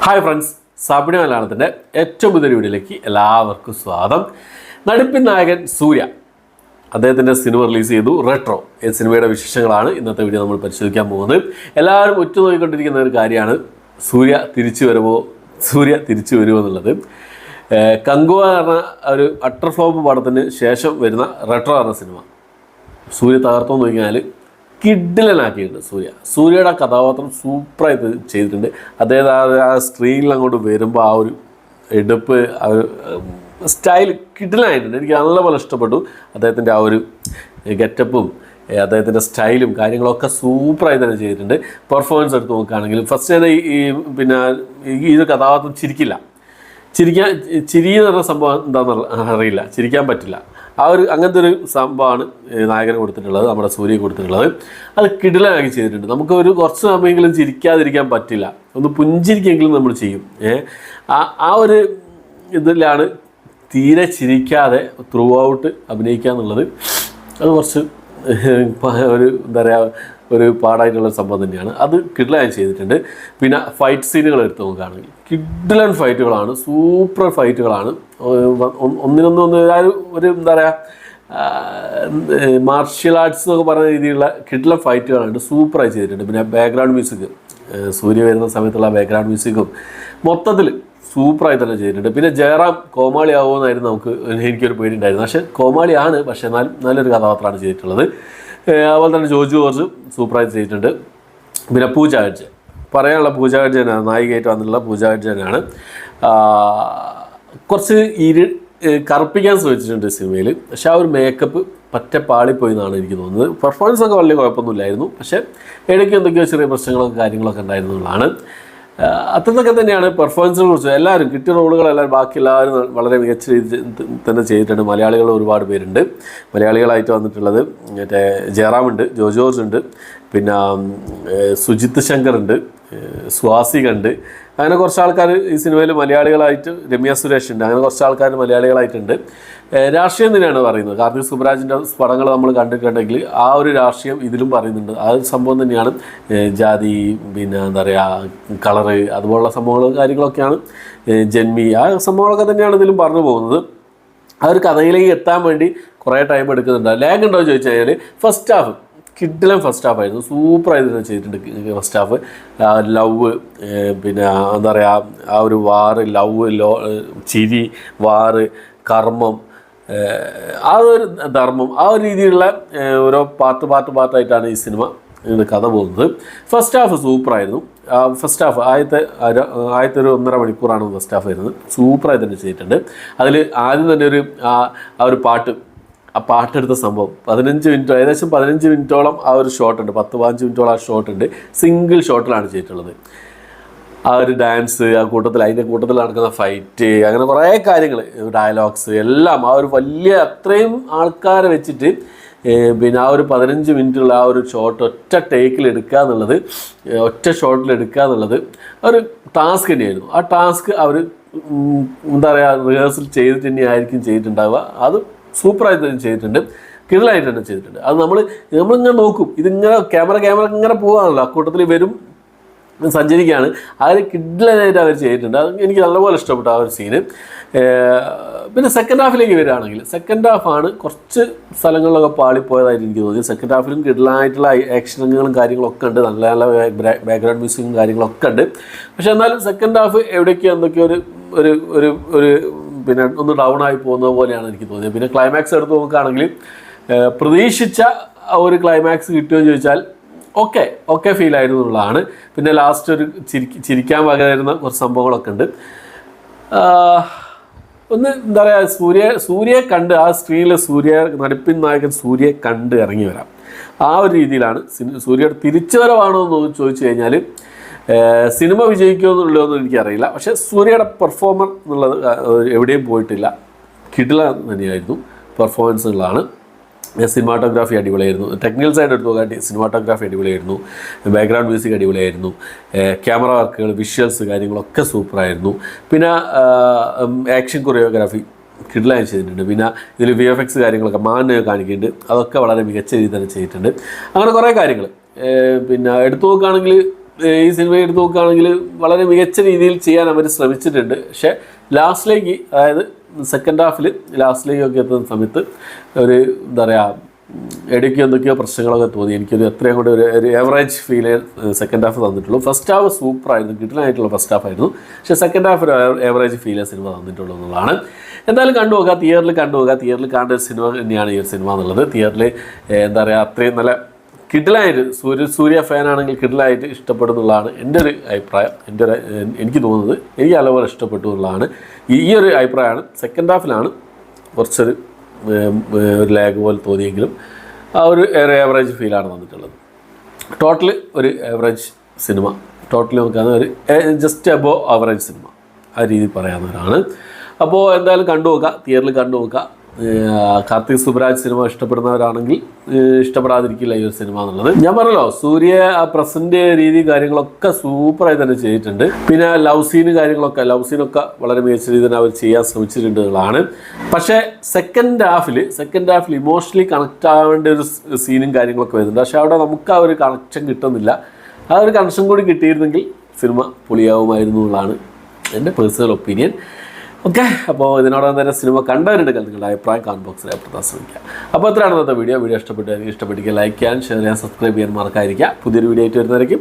Hi friends, സാബിണി മലയാളത്തിൻ്റെ ഏറ്റവും പുതിയൊരു വീഡിയോയിലേക്ക് എല്ലാവർക്കും സ്വാഗതം. നടിപ്പിൻ നായകൻ സൂര്യ അദ്ദേഹത്തിൻ്റെ സിനിമ റിലീസ് ചെയ്തു. റെട്രോ ഈ സിനിമയുടെ വിശേഷങ്ങളാണ് ഇന്നത്തെ വീഡിയോ നമ്മൾ പരിശോധിക്കാൻ പോകുന്നത്. എല്ലാവരും ഉറ്റുനോക്കിക്കൊണ്ടിരിക്കുന്ന ഒരു കാര്യമാണ് സൂര്യ തിരിച്ചു വരുമോ എന്നുള്ളത്. കങ്കുവ എന്ന ഒരു അട്ടർ ഫ്ലോപ്പ് പടത്തിന് ശേഷം വരുന്ന റെട്രോ എന്ന സിനിമ സൂര്യ തകർത്തോ നോക്കിയാൽ കിഡിലനാക്കിയിട്ടുണ്ട്. സൂര്യയുടെ കഥാപാത്രം സൂപ്പറായി ചെയ്തിട്ടുണ്ട്. അദ്ദേഹം ആ സ്ക്രീനിൽ അങ്ങോട്ട് വരുമ്പോൾ ആ ഒരു എടുപ്പ്, ആ ഒരു സ്റ്റൈൽ കിഡിലനായിട്ടുണ്ട്. എനിക്ക് നല്ലപോലെ ഇഷ്ടപ്പെട്ടു. അദ്ദേഹത്തിൻ്റെ ആ ഒരു ഗെറ്റപ്പും അദ്ദേഹത്തിൻ്റെ സ്റ്റൈലും കാര്യങ്ങളൊക്കെ സൂപ്പറായി തന്നെ ചെയ്തിട്ടുണ്ട്. പെർഫോമൻസ് എടുത്ത് നോക്കുകയാണെങ്കിൽ ഫസ്റ്റ് തന്നെ ഈ ഒരു കഥാപാത്രം ചിരി എന്ന് പറഞ്ഞ സംഭവം എന്താണെന്ന് അറിയില്ല, ചിരിക്കാൻ പറ്റില്ല. അങ്ങനത്തെ ഒരു സംഭവമാണ് നായകന് കൊടുത്തിട്ടുള്ളത്, നമ്മുടെ സൂര്യ കൊടുത്തിട്ടുള്ളത്. അത് കിടിലനാക്കി ചെയ്തിട്ടുണ്ട്. നമുക്ക് കുറച്ച് സമയമെങ്കിലും ചിരിക്കാതിരിക്കാൻ പറ്റില്ല, ഒന്ന് പുഞ്ചിരിക്കെങ്കിലും നമ്മൾ ചെയ്യും. ആ ഒരു ഇതിലാണ് തീരെ ചിരിക്കാതെ ത്രൂ ഔട്ട് അഭിനയിക്കുക എന്നുള്ളത്. അത് കുറച്ച് എന്താ പറയുക, ഒരു പാടായിട്ടുള്ള സംഭവം തന്നെയാണ്. അത് കിഡിലൻ ചെയ്തിട്ടുണ്ട്. പിന്നെ ഫൈറ്റ് സീനുകൾ എടുത്ത് നോക്കുകയാണെങ്കിൽ കിഡിലൻ ഫൈറ്റുകളാണ്, സൂപ്പർ ഫൈറ്റുകളാണ്. ഒന്നിനൊന്ന് ഒരു എന്താ പറയുക, മാർഷ്യൽ ആർട്സ് എന്നൊക്കെ പറയുന്ന രീതിയിലുള്ള കിഡിലൻ ഫൈറ്റുകളാണ്, സൂപ്പറായി ചെയ്തിട്ടുണ്ട്. പിന്നെ ബാക്ക്ഗ്രൗണ്ട് മ്യൂസിക്, സൂര്യ വരുന്ന സമയത്തുള്ള ബാക്ക്ഗ്രൗണ്ട് മ്യൂസിക്കും മൊത്തത്തിൽ സൂപ്പറായി തന്നെ ചെയ്തിട്ടുണ്ട്. പിന്നെ ജയറാം കോമാളി ആവുമെന്നായിരുന്നു എനിക്കൊരു പേടി ഉണ്ടായിരുന്നു. പക്ഷേ കോമാളിയാണ്, പക്ഷേ നല്ലൊരു കഥാപാത്രമാണ് ചെയ്തിട്ടുള്ളത്. അതുപോലെ തന്നെ ജോർജ് സൂപ്പറായി ചെയ്തിട്ടുണ്ട്. പിന്നെ പൂജ ഹെഗ്ഡെ, പറയാനുള്ള പൂജ ഹെഗ്ഡെ തന്നെയാണ്, നായികയായിട്ട് വന്നിട്ടുള്ള പൂജ ഹെഗ്ഡെ തന്നെയാണ്. കുറച്ച് കറുപ്പിക്കാൻ ശ്രമിച്ചിട്ടുണ്ട് സിനിമയിൽ, പക്ഷേ ആ ഒരു മേക്കപ്പ് പറ്റ പാളിപ്പോയി എന്നാണ് എനിക്ക് തോന്നുന്നത്. പെർഫോമൻസ് ഒക്കെ വലിയ കുഴപ്പമൊന്നുമില്ലായിരുന്നു, പക്ഷേ ഇടയ്ക്ക് എന്തൊക്കെയോ ചെറിയ പ്രശ്നങ്ങളൊക്കെ കാര്യങ്ങളൊക്കെ ഉണ്ടായിരുന്നതാണ്. അത്രയൊക്കെ തന്നെയാണ് പെർഫോമൻസിനെ കുറിച്ച്. എല്ലാവരും കിട്ടിയ റോളുകളെല്ലാവരും ബാക്കി എല്ലാവരും വളരെ മികച്ച രീതിയിൽ തന്നെ ചെയ്തിട്ടുണ്ട്. മലയാളികൾ ഒരുപാട് പേരുണ്ട്. മലയാളികളായിട്ട് വന്നിട്ടുള്ളത് മറ്റേ ജയറാമുണ്ട്, ജോർജ് ഉണ്ട്, പിന്നെ സുജിത്ത് ശങ്കർ ഉണ്ട്, സ്വാസികുണ്ട്. അങ്ങനെ കുറച്ച് ആൾക്കാർ ഈ സിനിമയിൽ മലയാളികളായിട്ട്, രമ്യ സുരേഷ് ഉണ്ട്, അങ്ങനെ കുറച്ച് ആൾക്കാർ മലയാളികളായിട്ടുണ്ട്. രാഷ്ട്രീയം തന്നെയാണ് പറയുന്നത്. കാർത്തിക് സുബ്രാജിൻ്റെ പടങ്ങൾ നമ്മൾ കണ്ടിട്ടുണ്ടെങ്കിൽ ആ ഒരു രാഷ്ട്രീയം ഇതിലും പറയുന്നുണ്ട്. ആ ഒരു സംഭവം തന്നെയാണ്. ജാതി, പിന്നെ എന്താ പറയുക, കളറ്, അതുപോലുള്ള സംഭവങ്ങളും കാര്യങ്ങളൊക്കെയാണ്. ജന്മി, ആ സംഭവങ്ങളൊക്കെ തന്നെയാണ് ഇതിലും പറഞ്ഞു പോകുന്നത്. ആ ഒരു കഥയിലേക്ക് എത്താൻ വേണ്ടി കുറേ ടൈം എടുക്കുന്നുണ്ട്. ലാഗ് ഉണ്ടോ എന്ന് ചോദിച്ചു കഴിഞ്ഞാൽ ഫസ്റ്റ് ഹാഫ് കിഡിലൻ ഫസ്റ്റ് ഹാഫ് ആയിരുന്നു, സൂപ്പറായി തന്നെ ചെയ്തിട്ടുണ്ട്. ഫസ്റ്റ് ഹാഫ് ലവ്, പിന്നെ എന്താ പറയുക, ആ ഒരു വാറ്, ലവ്, ചിരി, വാറ്, കർമ്മം, ആ ഒരു ധർമ്മം, ആ ഒരു രീതിയിലുള്ള ഓരോ പാർട്ടായിട്ടാണ് ഈ സിനിമ കഥ പോകുന്നത്. ഫസ്റ്റ് ഹാഫ് സൂപ്പറായിരുന്നു. ഫസ്റ്റ് ഹാഫ് ആദ്യത്തെ ഒരു 1.5 മണിക്കൂറാണ് ഫസ്റ്റ് ഹാഫ് വരുന്നത്. സൂപ്പറായി തന്നെ ചെയ്തിട്ടുണ്ട്. അതിൽ ആദ്യം തന്നെ ആ ഒരു പാട്ടെടുത്ത സംഭവം 15 മിനിറ്റ്, ഏകദേശം 15 മിനിറ്റോളം ആ ഒരു ഷോട്ടുണ്ട്, 10-15 മിനിറ്റോളം ആ ഷോട്ടുണ്ട്. സിംഗിൾ ഷോട്ടിലാണ് ചെയ്തിട്ടുള്ളത്. ആ ഒരു ഡാൻസ്, അതിൻ്റെ കൂട്ടത്തിൽ നടക്കുന്ന ഫൈറ്റ്, അങ്ങനെ കുറേ കാര്യങ്ങൾ, ഡയലോഗ്സ് എല്ലാം ആ ഒരു അത്രയും ആൾക്കാരെ വെച്ചിട്ട് പിന്നെ ആ ഒരു 15 മിനിറ്റുള്ള ആ ഒരു ഷോട്ട് ഒറ്റ ഷോട്ടിൽ എടുക്കുക എന്നുള്ളത് ഒരു ടാസ്ക് തന്നെയായിരുന്നു. ആ ടാസ്ക് അവർ എന്താ പറയുക, റിഹേഴ്സൽ ചെയ്തിട്ട് തന്നെയായിരിക്കും ചെയ്തിട്ടുണ്ടാവുക. അത് സൂപ്പറായി തന്നെ ചെയ്തിട്ടുണ്ട്, കിടിലായിട്ട് തന്നെ ചെയ്തിട്ടുണ്ട്. അത് നമ്മളിങ്ങനെ നോക്കും, ഇതിങ്ങനെ ക്യാമറ ഇങ്ങനെ പോകാണല്ലോ, അക്കൂട്ടത്തിൽ വരും, സഞ്ചരിക്കുകയാണ്. ആ ഒരു കിഡിലായിട്ട് അവർ ചെയ്തിട്ടുണ്ട്. അത് എനിക്ക് നല്ലപോലെ ഇഷ്ടപ്പെട്ടു ആ ഒരു സീന്. പിന്നെ സെക്കൻഡ് ഹാഫിലേക്ക് വരികയാണെങ്കിൽ സെക്കൻഡ് ഹാഫാണ് കുറച്ച് സ്ഥലങ്ങളിലൊക്കെ പാളിപ്പോയതായിട്ട് എനിക്ക് തോന്നി. സെക്കൻഡ് ഹാഫിലും കിഡിലായിട്ടുള്ള ആക്ഷൻ രംഗങ്ങളും കാര്യങ്ങളൊക്കെ ഉണ്ട്, നല്ല നല്ല ബാക്ക്ഗ്രൗണ്ട് മ്യൂസിക്കും കാര്യങ്ങളൊക്കെ ഉണ്ട്. പക്ഷെ എന്നാലും സെക്കൻഡ് ഹാഫ് എന്തൊക്കെയോ ഒരു പിന്നെ ഒന്ന് ഡൗൺ ആയി പോകുന്നത് പോലെയാണ് എനിക്ക് തോന്നിയത്. പിന്നെ ക്ലൈമാക്സ് എടുത്ത് നോക്കുകയാണെങ്കിൽ പ്രതീക്ഷിച്ച ഒരു ക്ലൈമാക്സ് കിട്ടുമെന്ന് ചോദിച്ചാൽ ഓക്കെ ഫീൽ ആയിരുന്നു എന്നുള്ളതാണ്. പിന്നെ ലാസ്റ്റ് ഒരു ചിരിക്കാൻ വകരുന്ന കുറച്ച് സംഭവങ്ങളൊക്കെ ഉണ്ട്. ഒന്ന് എന്താ പറയുക, സൂര്യയെ കണ്ട് ആ സ്ക്രീനിൽ നടിപ്പിൻ നായകൻ സൂര്യയെ കണ്ട് ഇറങ്ങി വരാം. ആ ഒരു രീതിയിലാണ് സൂര്യയുടെ തിരിച്ചുവരവാണോ എന്ന് ചോദിച്ചു കഴിഞ്ഞാൽ സിനിമ വിജയിക്കുമോ എന്നുള്ളതൊന്നും എനിക്കറിയില്ല. പക്ഷേ സൂര്യയുടെ പെർഫോമർ എന്നുള്ളത് എവിടെയും പോയിട്ടില്ല, കിടില തന്നെയായിരുന്നു പെർഫോമൻസുകളാണ്. സിനിമാറ്റോഗ്രാഫി അടിപൊളിയായിരുന്നു. ടെക്നിക്കൽ സൈഡ് എടുത്തു നോക്കാൻ സിനിമാറ്റോഗ്രാഫി അടിപൊളിയായിരുന്നു. ബാക്ക്ഗ്രൗണ്ട് മ്യൂസിക് അടിപൊളിയായിരുന്നു. ക്യാമറ വർക്കുകൾ, വിഷ്വൽസ് കാര്യങ്ങളൊക്കെ സൂപ്പറായിരുന്നു. പിന്നെ ആക്ഷൻ കൊറിയോഗ്രാഫി കിടിലായി ചെയ്തിട്ടുണ്ട്. പിന്നെ ഇതിൽ VFX കാര്യങ്ങളൊക്കെ കാണിക്കുന്നുണ്ട്, അതൊക്കെ വളരെ മികച്ച രീതിയിൽ തന്നെ ചെയ്തിട്ടുണ്ട്. അങ്ങനെ കുറേ കാര്യങ്ങൾ പിന്നെ എടുത്തു നോക്കുകയാണെങ്കിൽ ഈ സിനിമ എടുത്ത് നോക്കുകയാണെങ്കിൽ വളരെ മികച്ച രീതിയിൽ ചെയ്യാൻ അവർ ശ്രമിച്ചിട്ടുണ്ട്. പക്ഷേ ലാസ്റ്റിലേക്ക്, അതായത് സെക്കൻഡ് ഹാഫിൽ ലാസ്റ്റിലേക്കൊക്കെ എത്തുന്ന സമയത്ത് ഒരു എന്താ പറയുക, ഇടയ്ക്ക് എന്തൊക്കെയോ പ്രശ്നങ്ങളൊക്കെ തോന്നി. എനിക്കൊരു എത്രയും കൂടെ ഒരു ഏവറേജ് ഫീൽ സെക്കൻഡ് ഹാഫ് തന്നിട്ടുള്ളൂ. ഫസ്റ്റ് ഹാഫ് സൂപ്പറായിരുന്നു, കിട്ടലായിട്ടുള്ള ഫസ്റ്റ് ഹാഫ് ആയിരുന്നു. പക്ഷേ സെക്കൻഡ് ഹാഫ് ഒരു ഏവറേജ് ഫീൽ സിനിമ തന്നിട്ടുള്ളൂ എന്നുള്ളതാണ്. എന്തായാലും കണ്ടുപോകുക, തിയേറ്ററിൽ കാണേണ്ട ഒരു സിനിമ തന്നെയാണ് ഈ ഒരു സിനിമ എന്നുള്ളത്. തിയേറ്ററിൽ എന്താ പറയുക, അത്രയും നല്ല കിടിലായിട്ട് സൂര്യ ഫാനാണെങ്കിൽ കിടിലായിട്ട് ഇഷ്ടപ്പെടുന്നുള്ളതാണ് എൻ്റെ ഒരു അഭിപ്രായം. എനിക്ക് തോന്നുന്നത് എനിക്ക് നല്ലപോലെ ഇഷ്ടപ്പെട്ടു എന്നുള്ളതാണ് ഈ ഒരു അഭിപ്രായമാണ്. സെക്കൻഡ് ഹാഫിലാണ് കുറച്ചൊരു ലാഗ് പോലെ തോന്നിയെങ്കിലും ആ ഒരു ഏവറേജ് ഫീലാണ് തന്നിട്ടുള്ളത്. ടോട്ടൽ ഒരു ഏവറേജ് സിനിമ, ടോട്ടൽ നോക്കാവുന്ന ഒരു ജസ്റ്റ് അബോവ് ആവറേജ് സിനിമ, ആ രീതിയിൽ പറയാവുന്നവരാണ്. അപ്പോൾ എന്തായാലും തിയേറ്ററിൽ കണ്ടു നോക്കുക. കാർത്തിക് സുബ്രാജ് സിനിമ ഇഷ്ടപ്പെടുന്നവരാണെങ്കിൽ ഇഷ്ടപ്പെടാതിരിക്കില്ല ഈ ഒരു സിനിമ എന്നുള്ളത്. ഞാൻ പറഞ്ഞല്ലോ, സൂര്യ ആ പ്രസന്റ് രീതി കാര്യങ്ങളൊക്കെ സൂപ്പറായി തന്നെ ചെയ്തിട്ടുണ്ട്. പിന്നെ ലവ് സീനൊക്കെ വളരെ മികച്ച രീതിയിൽ അവർ ചെയ്യാൻ ശ്രമിച്ചിട്ടുണ്ട് എന്നുള്ളതാണ്. പക്ഷേ സെക്കൻഡ് ഹാഫിൽ ഇമോഷണലി കണക്റ്റ് ആവേണ്ട ഒരു സീനും കാര്യങ്ങളൊക്കെ വരുന്നുണ്ട്. പക്ഷേ അവിടെ നമുക്ക് ആ ഒരു കണക്ഷൻ കിട്ടുന്നില്ല. ആ ഒരു കണക്ഷൻ കൂടി കിട്ടിയിരുന്നെങ്കിൽ സിനിമ പൊളിയാവുമായിരുന്നു എന്നുള്ളതാണ് എൻ്റെ പേഴ്സണൽ ഒപ്പീനിയൻ. ഓക്കെ, അപ്പോൾ ഇതിനോടൊപ്പം തന്നെ സിനിമ കണ്ടവരുണ്ടെങ്കിൽ നിങ്ങളുടെ അഭിപ്രായം കമന്റ് ബോക്സിൽ രേഖപ്പെടുത്താൻ ശ്രമിക്കുക. അപ്പോൾ ഇത്രയാണ് ഇന്നത്തെ വീഡിയോ ഇഷ്ടപ്പെട്ടെങ്കിൽ ലൈക്ക് ചെയ്യാൻ, ഷെയർ ചെയ്യാൻ, സബ്സ്ക്രൈബ് ചെയ്യാൻ മറക്കാതിരിക്കുക. പുതിയൊരു വീഡിയോ ആയിട്ട് വരുന്നതായിരിക്കും.